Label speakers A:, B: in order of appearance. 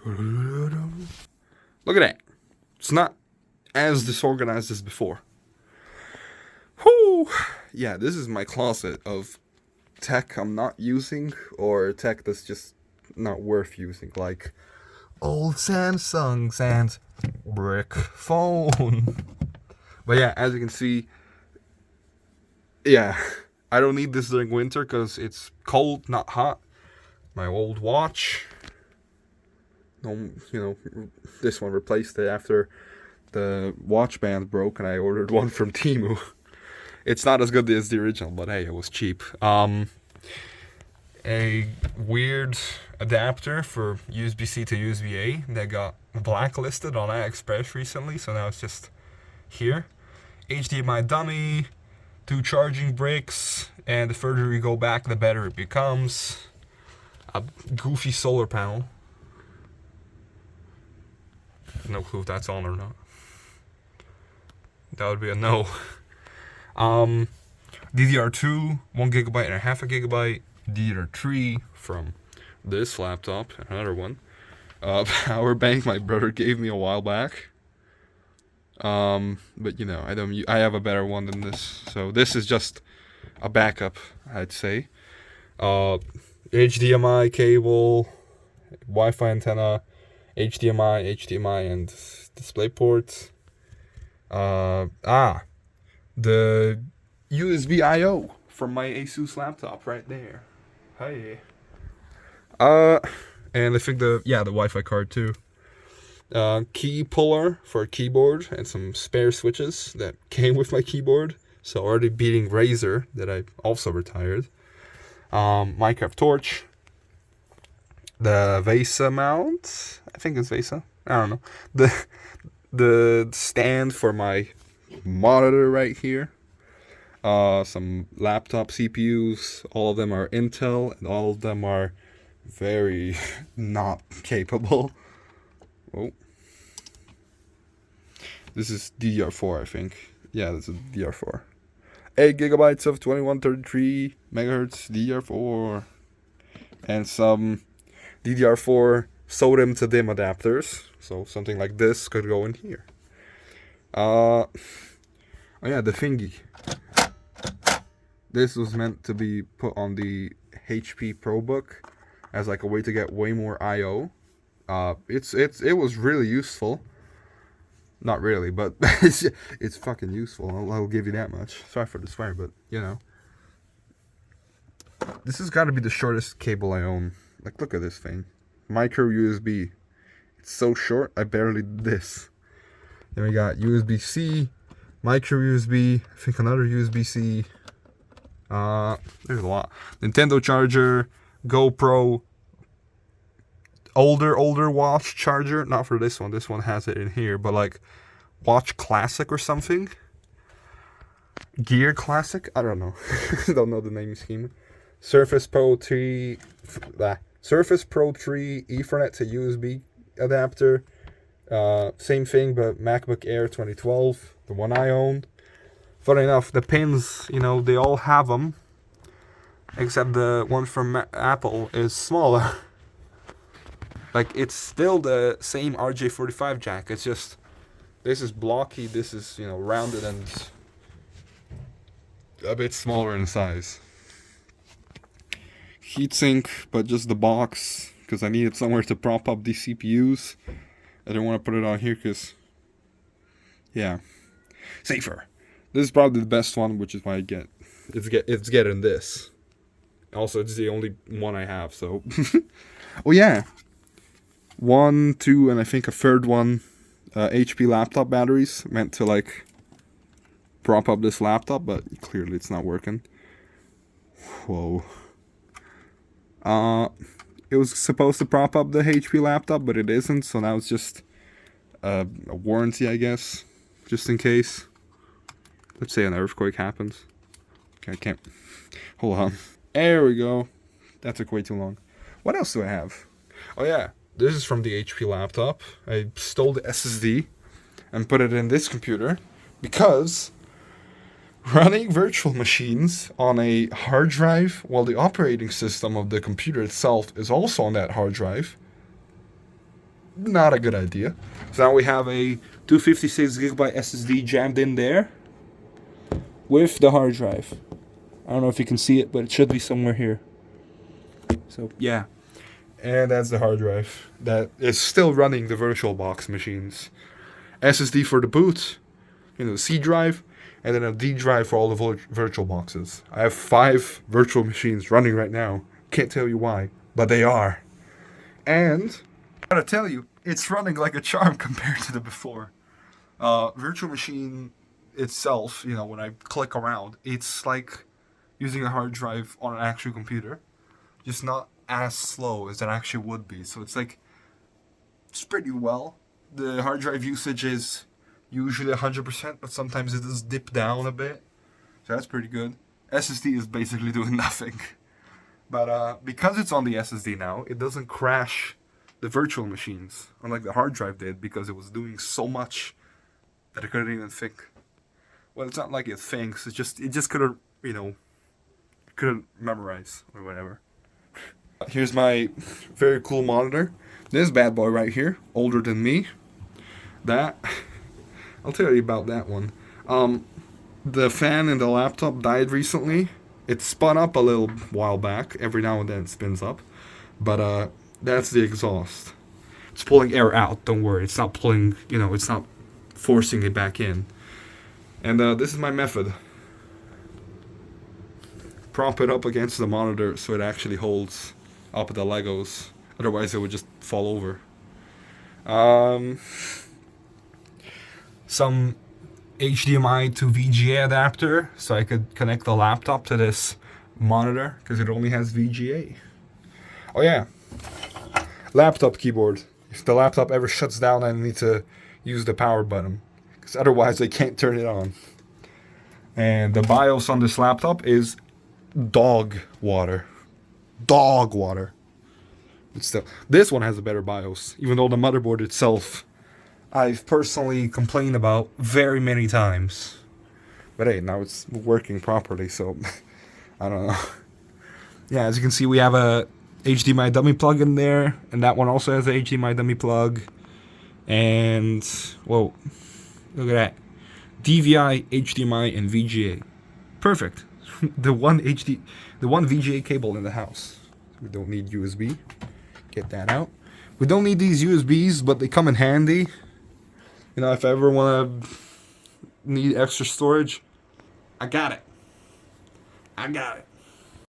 A: Look at that. It's not as disorganized as before. Whoo! Yeah, this is my closet of tech I'm not using or tech that's just not worth using. Like old Samsungs and brick phone. But yeah, as you can see, yeah, I don't need this during winter because it's cold, not hot. My old watch. No, this one replaced it after the watch band broke and I ordered one from Temu. It's not as good as the original, but hey, it was cheap. A weird adapter for USB-C to USB-A that got blacklisted on AliExpress recently, so now it's just here. HDMI dummy, 2 charging bricks, and the further you go back, the better it becomes. A goofy solar panel. No clue if that's on or not. That would be a no. DDR2, 1 gigabyte and a half a gigabyte. DDR3 from this laptop, another one. Power bank my brother gave me a while back. But I have a better one than this. So this is just a backup, I'd say. HDMI cable, Wi-Fi antenna, HDMI, and display ports. The USB I/O from my Asus laptop right there. Hey. And I think the Wi-Fi card too. Key puller for a keyboard and some spare switches that came with my keyboard. So already beating Razer that I also retired. Minecraft torch. The VESA mount. I think it's VESA. I don't know. The stand for my monitor right here. Some laptop CPUs. All of them are Intel and all of them are very not capable. Oh. This is DDR4, I think. Yeah, this is DDR4. 8 gigabytes of 2133 megahertz DDR4. And some DDR4 SODIMM to DIMM adapters. So something like this could go in here. Oh yeah, the thingy. This was meant to be put on the HP ProBook as like a way to get way more I/O. It was really useful. Not really, but it's fucking useful. I'll give you that much. Sorry for the swear, but this has got to be the shortest cable I own. Like, look at this thing, micro USB. It's so short, I barely did this. Then we got USB-C, micro USB. I think another USB-C. There's a lot. Nintendo charger, GoPro. Older watch charger, not for this one. This one has it in here, but like Watch Classic or something. Gear Classic, I don't know. Don't know the name scheme. Surface Pro 3 Ethernet to USB adapter. Same thing, but MacBook Air 2012, the one I owned. Funny enough, the pins, they all have them, except the one from Apple is smaller. Like, it's still the same RJ45 jack. It's just, this is blocky, this is, rounded and a bit smaller in size. Heatsink, but just the box, because I needed somewhere to prop up these CPUs. I didn't want to put it on here because, safer. This is probably the best one, which is why it's getting this. Also, it's the only one I have, so. Oh yeah. 1, 2, and I think a third one, HP laptop batteries meant to like prop up this laptop, but clearly it's not working. Whoa. It was supposed to prop up the HP laptop, but it isn't, so now it's just a warranty, I guess, just in case. Let's say an earthquake happens. Okay, I can't. Hold on. There we go. That took way too long. What else do I have? Oh yeah. This is from the HP laptop. I stole the SSD and put it in this computer because running virtual machines on a hard drive while the operating system of the computer itself is also on that hard drive not a good idea. So now we have a 256GB SSD jammed in there with the hard drive. I don't know if you can see it, but it should be somewhere here. So yeah, and that's the hard drive that is still running the VirtualBox machines. SSD for the boot, C drive, and then a D drive for all the virtual boxes. I have 5 virtual machines running right now. Can't tell you why, but they are. And I gotta tell you, it's running like a charm compared to the before. Virtual machine itself, when I click around, it's like using a hard drive on an actual computer, just not as slow as it actually would be. So it's pretty well. The hard drive usage is usually 100%, but sometimes it does dip down a bit. So that's pretty good. SSD is basically doing nothing. But because it's on the SSD now, it doesn't crash the virtual machines, unlike the hard drive did, because it was doing so much that it couldn't even think. Well, it's not like it thinks, it just couldn't, couldn't memorize or whatever. Here's my very cool monitor. This bad boy right here, older than me. That, I'll tell you about that one. The fan in the laptop died recently. It spun up a little while back. Every now and then it spins up. But that's the exhaust. It's pulling air out, don't worry. It's not pulling, it's not forcing it back in. And this is my method. Prop it up against the monitor so it actually holds up the Legos. Otherwise it would just fall over. Some HDMI to VGA adapter so I could connect the laptop to this monitor because it only has VGA. Oh yeah, laptop keyboard. If the laptop ever shuts down, I need to use the power button because otherwise I can't turn it on. And the BIOS on this laptop is dog water. Dog water. But still, this one has a better BIOS, even though the motherboard itself I've personally complained about very many times. But hey, now it's working properly, so I don't know. Yeah, as you can see, we have a HDMI dummy plug in there, and that one also has a HDMI dummy plug. And, whoa, look at that. DVI, HDMI, and VGA. Perfect. the one VGA cable in the house. We don't need USB. Get that out. We don't need these USBs, but they come in handy. If I ever want to need extra storage, I got it.